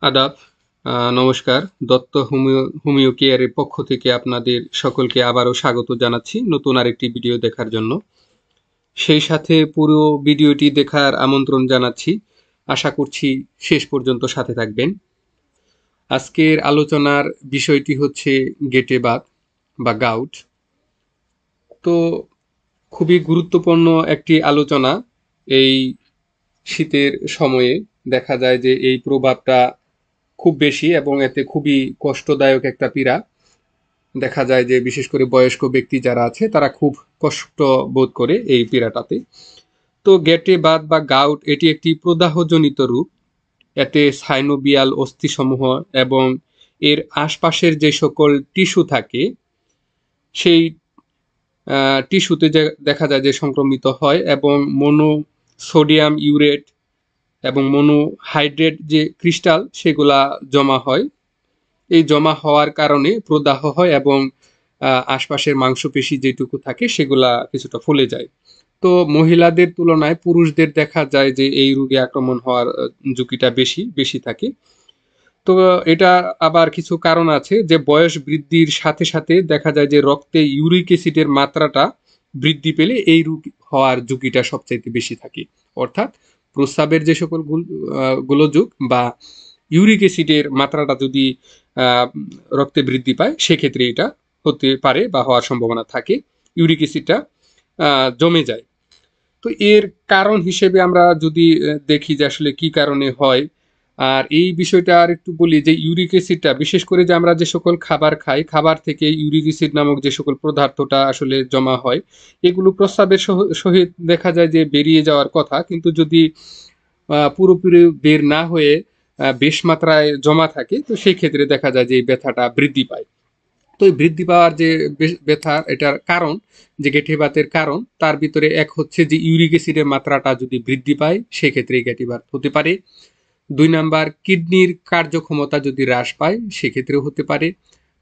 আদাব। নমস্কার। দত্ত হোমিও কেয়ারের পক্ষ থেকে আপনাদের সকলকে আবারও স্বাগত জানাচ্ছি নতুন আরেকটি ভিডিও দেখার জন্য। সেই সাথে পুরো ভিডিওটি দেখার আমন্ত্রণ জানাচ্ছি। আশা করছি শেষ পর্যন্ত সাথে থাকবেন। আজকের আলোচনার বিষয়টি হচ্ছে গেটে বাত বা গাউট। তো খুবই গুরুত্বপূর্ণ একটি আলোচনা। এই শীতের সময়ে দেখা যায় যে এই প্রভাবটা খুব বেশি এবং এতে খুবই কষ্টদায়ক একটা পীড়া। দেখা যায় যে বিশেষ করে বয়স্ক ব্যক্তি যারা আছে তারা খুব কষ্ট বোধ করে এই পীড়াটাতে। তো গেটে বাত বা গাউট এটি একটি প্রদাহজনিত রোগ। এতে সাইনোভিয়াল অস্থিসমূহ এবং এর আশপাশের যে সকল টিস্যু থাকে সেই টিস্যুতে দেখা যায় যে সংক্রমিত হয় এবং সোডিয়াম ইউরেট এবং মনোহাইড্রেট যে ক্রিস্টাল সেগুলা জমা হয়। এই জমা হওয়ার কারণে প্রদাহ হয় এবং আশপাশের মাংসপেশি যেটুকু থাকে সেগুলা কিছুটা ফুলে যায়। তো মহিলাদের তুলনায় পুরুষদের দেখা যায় যে এই রোগে আক্রমণ হওয়ার ঝুঁকিটা বেশি থাকে। তো এটা আবার কিছু কারণ আছে যে বয়স বৃদ্ধির সাথে সাথে দেখা যায় যে রক্তে ইউরিক অ্যাসিডের মাত্রাটা বৃদ্ধি পেলে এই রোগ হওয়ার ঝুঁকিটা সবচাইতে বেশি থাকে। অর্থাৎ প্রস্রাবের যে সকল গোলযোগ বা ইউরিক অ্যাসিডের মাত্রাটা যদি রক্তে বৃদ্ধি পায় সেক্ষেত্রে এটা হতে পারে বা হওয়ার সম্ভাবনা থাকে। ইউরিক অ্যাসিডটা জমে যায়। তো এর কারণ হিসেবে আমরা যদি দেখি যে আসলে কি কারণে হয়, আর এই বিষয়টা আর একটু বলি যে ইউরিক অ্যাসিডটা বিশেষ করে যে আমরা যে সকল খাবার খাই, খাবার থেকে ইউরিক অ্যাসিড নামক যে সকল পদার্থটা আসলে জমা হয়, এগুলো প্রস্রাবের সহিত দেখা যায় যে বেরিয়ে যাওয়ার কথা, কিন্তু যদি পুরোপুরি বের না হয়ে বেশ মাত্রায় জমা থাকে তো সেই ক্ষেত্রে দেখা যায় যে এই ব্যথাটা বৃদ্ধি পায়। তো এই বৃদ্ধি পাওয়ার যে ব্যথা এটার কারণ, যে গেঁটে বাতের কারণ, তার ভিতরে এক হচ্ছে যে ইউরিক অ্যাসিডের মাত্রাটা যদি বৃদ্ধি পায় সেক্ষেত্রে গেঁটে বাত হতে পারে। ২ নাম্বার, কিডনির কার্যক্ষমতা যদি হ্রাস পায় সেক্ষেত্রেও হতে পারে।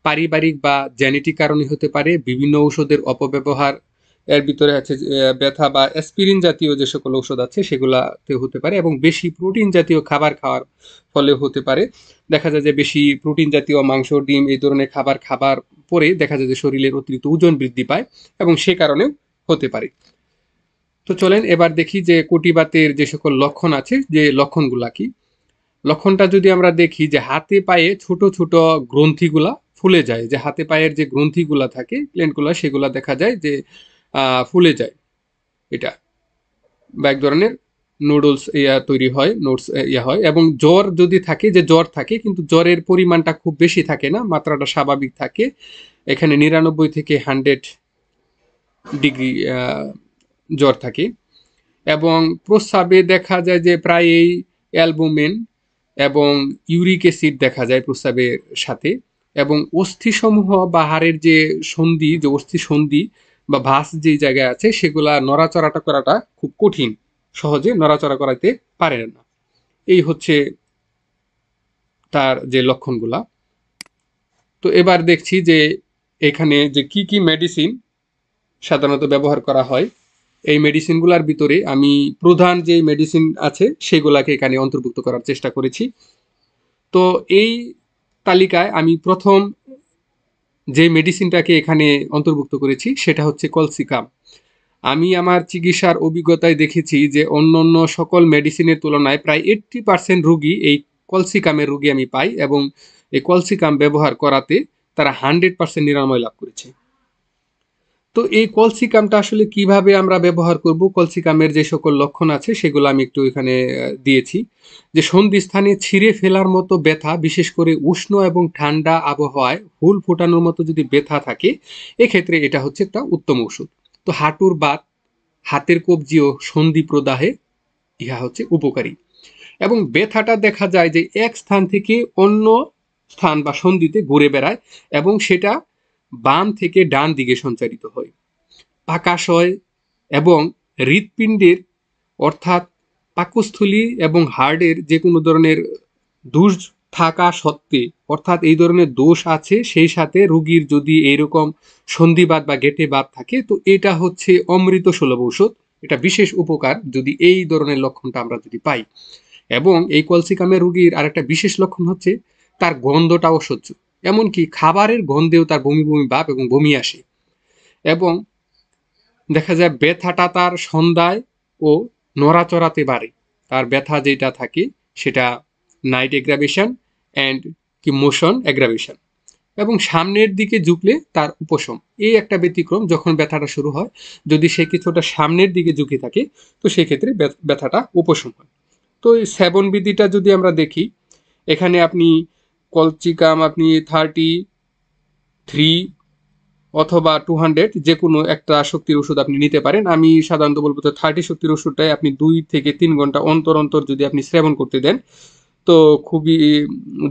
পারিবারিক বা জেনেটিক কারণে হতে পারে। বিভিন্ন ঔষধের অপব্যবহার, এর ভিতরে আছে ব্যথা বা অ্যাসপিরিন জাতীয় যে সকল ঔষধ আছে সেগুলাতে হতে পারে, এবং বেশি প্রোটিন জাতীয় খাবার খাওয়ার ফলে হতে পারে। দেখা যায় যে বেশি প্রোটিন জাতীয় মাংস, ডিম এই ধরনের খাবার পরে দেখা যায় যে শরীরের অতিরিক্ত ওজন বৃদ্ধি পায় এবং সে কারণেও হতে পারে। তো চলেন এবার দেখি যে কটিবাতের যে সকল লক্ষণ আছে, যে লক্ষণগুলা কি। লক্ষণটা যদি আমরা দেখি যে হাতে পায়ে ছোট ছোট গ্রন্থিগুলা ফুলে যায়, যে হাতে পায়ের যে গ্রন্থিগুলা থাকে প্লেন্টগুলা সেগুলা দেখা যায় যে ফুলে যায়, এটা বা এক ধরনের নুডলস তৈরি হয়, নোটস হয়। এবং জ্বর যদি থাকে, যে জ্বর থাকে কিন্তু জ্বরের পরিমাণটা খুব বেশি থাকে না, মাত্রাটা স্বাভাবিক থাকে, এখানে ৯৯ থেকে ১০০ ডিগ্রি জ্বর থাকে। এবং প্রস্রাবে দেখা যায় যে প্রায়ই অ্যালবুমিন এবং ইউরিক অ্যাসিড দেখা যায় প্রস্রাবের সাথে। এবং অস্থিসমূহ বা হাড়ের যে সন্ধি, যে অস্থি সন্ধি বা ভাঁজ যে জায়গায় আছে সেগুলা নড়াচড়াটা করাটা খুব কঠিন, সহজে নড়াচড়া করাইতে পারে না। এই হচ্ছে তার যে লক্ষণগুলা। তো এবার দেখছি যে এখানে যে কি কি মেডিসিন সাধারণত ব্যবহার করা হয়। এই মেডিসিনগুলোর ভিতরে আমি প্রধান যে মেডিসিন আছে সেগুলাকে এখানে অন্তর্ভুক্ত করার চেষ্টা করেছি। তো এই তালিকায় আমি প্রথম যে মেডিসিনটাকে এখানে অন্তর্ভুক্ত করেছি সেটা হচ্ছে কলসিকাম। আমি আমার চিকিৎসার অভিজ্ঞতায় দেখেছি যে অন্য সকল মেডিসিনের তুলনায় প্রায় 80% রোগী এই কলসিকামের রোগী আমি পাই, এবং এই কলসিকাম ব্যবহার করাতে তারা 100% নিরাময় লাভ করেছে। তো এই কলসিকামটা আসলে কিভাবে আমরা ব্যবহার করব, কলসিকামের যে সকল লক্ষণ আছে সেগুলো আমি একটু এখানে দিয়েছি। যে সন্ধিস্থানে ছিঁড়ে ফেলার মতো ব্যথা, বিশেষ করে উষ্ণ এবং ঠান্ডা আবহাওয়ায় হুল ফোটানোর মতো যদি ব্যথা থাকে, এক্ষেত্রে এটা হচ্ছে একটা উত্তম ওষুধ। তো হাঁটুর বাত, হাতের কবজি ও সন্ধি প্রদাহে ইহা হচ্ছে উপকারী। এবং ব্যথাটা দেখা যায় যে এক স্থান থেকে অন্য স্থান বা সন্ধিতে ঘুরে বেড়ায় এবং সেটা বাম থেকে ডান দিকে সঞ্চারিত হয়। পাকাশয় এবং হৃৎপিণ্ডের, অর্থাৎ পাকস্থলী এবং হার্টের যে কোনো ধরনের দোষ থাকা সত্ত্বে, অর্থাৎ এই ধরনের দোষ আছে সেই সাথে রোগীর যদি এইরকম সন্ধিবাত বা গেঁটে বাত থাকে, তো এটা হচ্ছে অমৃত সুলভ ঔষধ। এটা বিশেষ উপকার যদি এই ধরনের লক্ষণটা আমরা যদি পাই। এবং এই কলসিকামের রোগীর আরেকটা বিশেষ লক্ষণ হচ্ছে তার গন্ধটা অসহ্য, এমনকি খাবারের গন্ধেও তার বমি বমি ভাব এবং বমি আসে। এবং দেখা যায় ব্যথাটা তার সন্ধ্যায় ও নড়াচড়াতে বাড়ে। তার ব্যথা যেটা থাকে সেটা নাইট এগ্রাভেশন অ্যান্ড কি মোশন এগ্রাভেশন, এবং সামনের দিকে ঝুঁকলে তার উপশম। এই একটা ব্যতিক্রম, যখন ব্যথাটা শুরু হয় যদি সে কিছুটা সামনের দিকে ঝুঁকে থাকে তো সেক্ষেত্রে ব্যথাটা উপশম হয়। তো এই সেবন বিধিটা যদি আমরা দেখি, এখানে আপনি কলচিকাম আপনি 33 অথবা 200 যে কোনো একটা শক্তির ওষুধ আপনি নিতে পারেন। আমি সাধারণত বলবো তো 30 শক্তির ওষুধটাই আপনি 2 থেকে 3 ঘন্টা অন্তর অন্তর যদি আপনি সেবন করতে দেন তো খুবই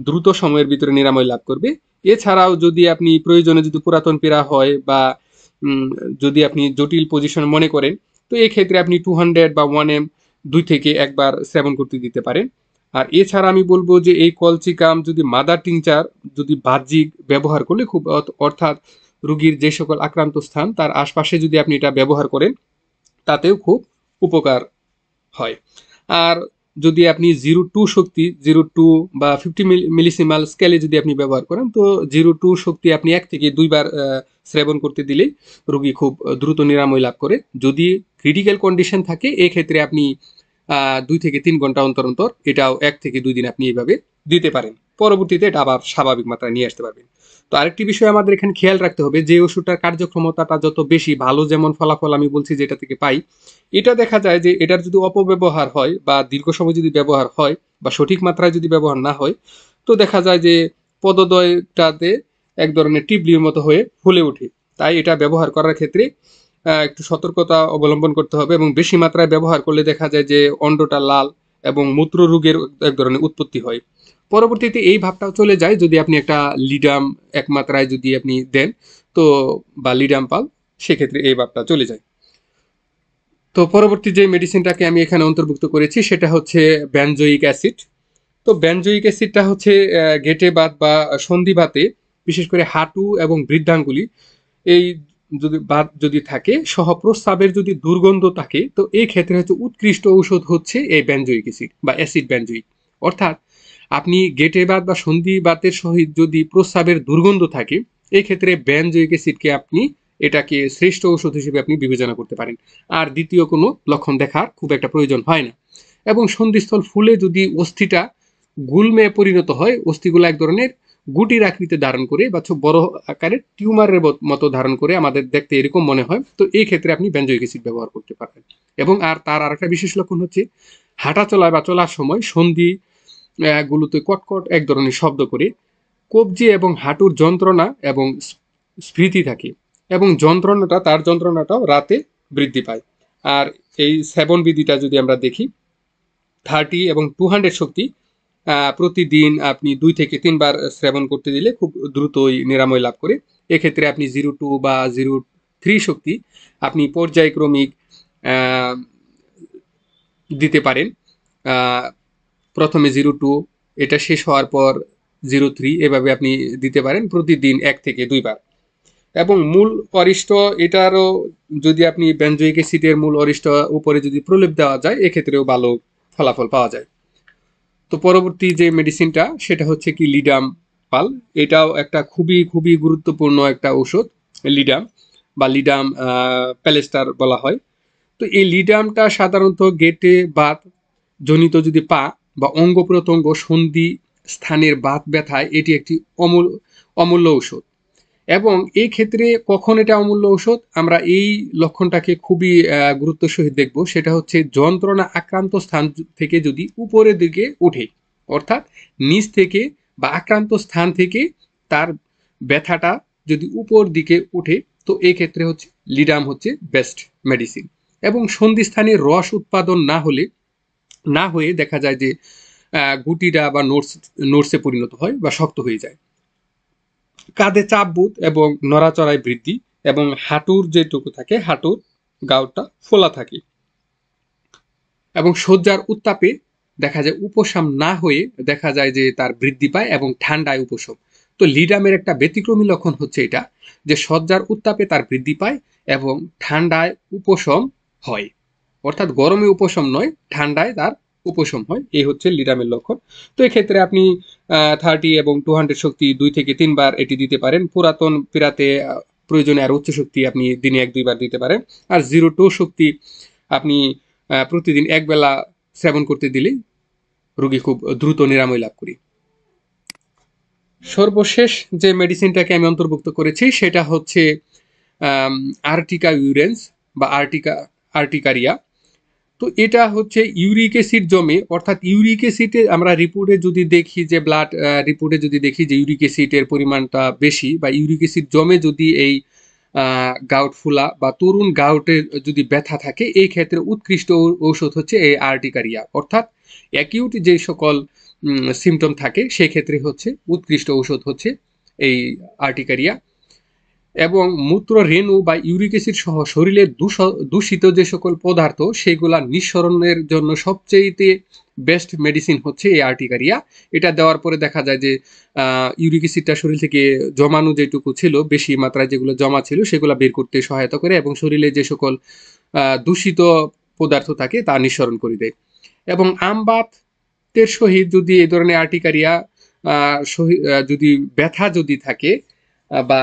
দ্রুত সময়ের ভিতরে নিরাময় লাভ করবে। এছাড়াও যদি আপনি প্রয়োজনে যদি পুরাতন পীড়া হয় বা যদি আপনি জটিল পজিশন মনে করেন তো এক্ষেত্রে আপনি 200 বা 1M 2 থেকে 1 বার সেবন করতে দিতে পারেন। আর এছাড়া আমি বলবো যে এই কলচিকাম যদি মাদার টিংচার যদি বাহ্যিক ব্যবহার করলে খুব, অর্থাৎ রোগীর যে সকল আক্রান্ত স্থান তার আশপাশে যদি আপনি এটা ব্যবহার করেন তাতেও খুব উপকার হয়। আর যদি আপনি 0-2 শক্তি 0-2 বা 50 মিলিসিমাল স্কেলে যদি আপনি ব্যবহার করেন তো 0-2 শক্তি আপনি 1 থেকে 2 বার সেবন করতে দিলে রোগী খুব দ্রুত নিরাময় লাভ করে। যদি ক্রিটিক্যাল কন্ডিশন থাকে এক্ষেত্রে আপনি 2 থেকে 3 ঘন্টা অন্তর অন্তর এটাও 1 থেকে 2 দিন আপনি এইভাবে দিতে পারেন। পরবর্তীতে এটা আবার স্বাভাবিক মাত্রায় নিয়ে আসতে পারবেন। তো আরেকটি বিষয় আমাদের এখানে খেয়াল রাখতে হবে, যে ওষুধটার কার্যক্ষমতাটা যত বেশি ভালো, যেমন ফলাফল আমি বলছি যেটা থেকে পাই, এটা দেখা যায় যে এটার যদি অপব্যবহার হয় বা দীর্ঘ সময় যদি ব্যবহার হয় বা সঠিক মাত্রায় যদি ব্যবহার না হয় তো দেখা যায় যে পদদ্বয়টাতে এক ধরনের টিবলির মতো হয়ে ফুলে ওঠে। তাই এটা ব্যবহার করার ক্ষেত্রে একটু সতর্কতা অবলম্বন করতে হবে, এবং বেশি মাত্রায় ব্যবহার করলে দেখা যায় যে অন্ডটা লাল এবং মূত্র রোগের এক ধরনের উৎপত্তি হয়। পরবর্তীতে এই ভাবটাও চলে যায় যদি আপনি একটা লিডাম এক মাত্রায় যদি আপনি দেন তো, বা লিডাম পাল, সেক্ষেত্রে এই ভাবটা চলে যায়। তো পরবর্তী যে মেডিসিনটাকে আমি এখানে অন্তর্ভুক্ত করেছি সেটা হচ্ছে বেনজোইক অ্যাসিড। তো বেনজোইক অ্যাসিডটা হচ্ছে গেটে বাত বা সন্ধিবাতে, বিশেষ করে হাঁটু এবং বৃদ্ধাঙ্গুলি, এই যদি বাত যদি থাকে সহ প্রস্রাবের যদি দুর্গন্ধ থাকে তো এই ক্ষেত্রে হচ্ছে উৎকৃষ্ট ঔষধ হচ্ছে এই বেনজোইক অ্যাসিড বা অ্যাসিড বেনজোইক। অর্থাৎ আপনি গেটে বাত বা সন্ধিবাতের সহিত যদি প্রস্রাবের দুর্গন্ধ থাকে এই ক্ষেত্রে বেনজোইক অ্যাসিডকে আপনি এটাকে শ্রেষ্ঠ ঔষধ হিসেবে আপনি বিবেচনা করতে পারেন। আর দ্বিতীয় কোনো লক্ষণ দেখার খুব একটা প্রয়োজন হয় না। এবং সন্ধিস্থল ফুলে যদি অস্থিটা গুল্মে পরিণত হয়, অস্থিগুলো এক ধরনের গুটির আকৃতি ধারণ করে বা বড় আকারের টিউমারের মতো ধারণ করে আমাদের দেখতে এরকম মনে হয়, তো এই ক্ষেত্রে আপনি বেনজোইক অ্যাসিড ব্যবহার করতে পারবেন। এবং আর তার আরেকটা বিশেষ লক্ষণ হচ্ছে হাঁটা চলা বা চলার সময় সন্ধি গুলোতে কটকট এক ধরনের শব্দ করে, কবজি এবং হাঁটুর যন্ত্রণা এবং স্মৃতি থাকে, এবং তার যন্ত্রণাটাও রাতে বৃদ্ধি পায়। আর এই সেবন বিধিটা যদি আমরা দেখি 30 এবং 200 শক্তি প্রতিদিন আপনি 2 থেকে 3 বার সেবন করতে দিলে খুব দ্রুতই নিরাময় লাভ করে। এক্ষেত্রে আপনি 0-2 বা 0-3 শক্তি আপনি পর্যায়ক্রমিক দিতে পারেন। প্রথমে 0-2, এটা শেষ হওয়ার পর 0-3, এভাবে আপনি দিতে পারেন প্রতিদিন 1 থেকে 2 বার। এবং মূল অরিষ্ট এটারও যদি আপনি বেনজোইক অ্যাসিডের মূল অরিষ্ট উপরে যদি প্রলেপ দেওয়া যায় এক্ষেত্রেও ভালো ফলাফল পাওয়া যায়। তো পরবর্তী যে মেডিসিনটা সেটা হচ্ছে কি লিডাম পাল। এটাও একটা খুবই খুবই গুরুত্বপূর্ণ একটা ঔষধ, লিডাম বা লিডাম প্যালেস্টার বলা হয়। তো এই লিডামটা সাধারণত গেটে বাত জনিত যদি পা বা অঙ্গ প্রত্যঙ্গ সন্ধি স্থানের বাত ব্যথায় এটি একটি অমূল্য ঔষধ। এবং এই ক্ষেত্রে কখন এটা অমূল্য ঔষধ আমরা এই লক্ষণটাকে খুবই গুরুত্ব সহিত দেখব, সেটা হচ্ছে যন্ত্রণা আক্রান্ত স্থান থেকে যদি উপরের দিকে উঠে, অর্থাৎ নিচ থেকে বা আক্রান্ত স্থান থেকে তার ব্যথাটা যদি উপর দিকে উঠে তো এই ক্ষেত্রে হচ্ছে লিডাম হচ্ছে বেস্ট মেডিসিন। এবং সন্ধিস্থানে রস উৎপাদন না হয়ে দেখা যায় যে গুটিটা বা নোটসে পরিণত হয় বা শক্ত হয়ে যায়, কাঁধে চাপ বোধ এবং নড়াচড়ায় বৃদ্ধি, এবং হাঁটুর যেটুকু থাকে হাঁটুর গাউটটা ফোলা থাকে, এবং শয্যার উত্তাপে দেখা যায় উপশম না হয়ে দেখা যায় যে তার বৃদ্ধি পায় এবং ঠান্ডায় উপশম। তো লিডামের একটা ব্যতিক্রমী লক্ষণ হচ্ছে এটা যে শয্যার উত্তাপে তার বৃদ্ধি পায় এবং ঠান্ডায় উপশম হয়, অর্থাৎ গরমে উপশম নয়, ঠান্ডায় তার উপশম হয়। এই হচ্ছে লিরামের লক্ষণ। তো এক্ষেত্রে আপনি 30 এবং 200 শক্তি 2 থেকে 3 বার এটি দিতে পারেন। পুরাতন পীড়াতে প্রয়োজনে আর উচ্চ শক্তি আপনি দিনে 1-2 বার দিতে পারেন। আর 0-2 শক্তি আপনি প্রতিদিন এক বেলা সেবন করতে দিলেই রোগী খুব দ্রুত নিরাময় লাভ করি। সর্বশেষ যে মেডিসিনটাকে আমি অন্তর্ভুক্ত করেছি সেটা হচ্ছে আর্টিকা ইউরেন্স বা আর্টিকারিয়া। তো এটা হচ্ছে ইউরিক অ্যাসিড জমে, অর্থাৎ ইউরিক অ্যাসিডে আমরা রিপোর্টে যদি দেখি যে ব্লাড রিপোর্টে যদি দেখি যে ইউরিক অ্যাসিডের পরিমাণটা বেশি বা ইউরিক অ্যাসিড জমে যদি এই গাউট ফুলা বা তরুণ গাউটে যদি ব্যথা থাকে, এই ক্ষেত্রে উৎকৃষ্ট ঔষধ হচ্ছে এই আর্টিকারিয়া। অর্থাৎ অ্যাকিউট যে সকল সিমটম থাকে সেই ক্ষেত্রে হচ্ছে উৎকৃষ্ট ঔষধ হচ্ছে এই আর্টিকারিয়া। এবং মূত্র রেণু বা ইউরিক অ্যাসিড সহ শরীরের দূষিত যে সকল পদার্থ সেগুলা নিঃসরণের জন্য সবচেয়ে বেস্ট মেডিসিন হচ্ছে এই আর্টিকারিয়া। এটা দেওয়ার পরে দেখা যায় যে ইউরিক অ্যাসিডটা শরীর থেকে জমানো যেটুকু ছিল, বেশি মাত্রায় যেগুলো জমা ছিল সেগুলো বের করতে সহায়তা করে এবং শরীরে যে সকল দূষিত পদার্থ থাকে তা নিঃসরণ করে দেয়। এবং আমবাতের সহিত যদি এই ধরনের আর্টিকারিয়া যদি ব্যথা যদি থাকে বা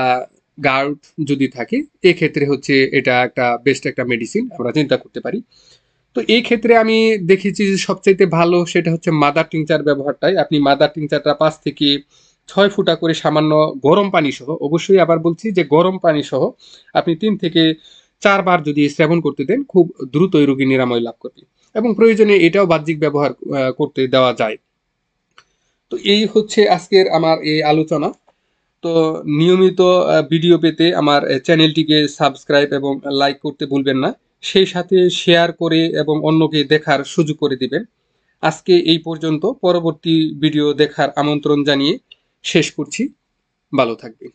গাউট যদি থাকে, এক্ষেত্রে হচ্ছে এটা একটা বেস্ট একটা মেডিসিন আমরা চিন্তা করতে পারি। তো এই ক্ষেত্রে আমি দেখেছি যে সবচাইতে ভালো সেটা হচ্ছে মাদার টিংচার ব্যবহারটাই। আপনি মাদার টিংচারটা 5 থেকে 6 ফুটা করে সামান্য গরম পানি সহ, অবশ্যই আবার বলছি যে গরম পানি সহ আপনি 3 থেকে 4 বার যদি সেবন করতে দেন খুব দ্রুতই রোগী নিরাময় লাভ করবে এবং প্রয়োজনে এটাও বাহ্যিক ব্যবহার করতে দেওয়া যায়। তো এই হচ্ছে আজকের আমার এই আলোচনা। তো নিয়মিত ভিডিও পেতে আমার চ্যানেলটিকে সাবস্ক্রাইব এবং লাইক করতে ভুলবেন না। সেই সাথে শেয়ার করে এবং অন্যকে দেখার সুযোগ করে দিবেন। আজকে এই পর্যন্ত, পরবর্তী ভিডিও দেখার আমন্ত্রণ জানিয়ে শেষ করছি। ভালো থাকবেন।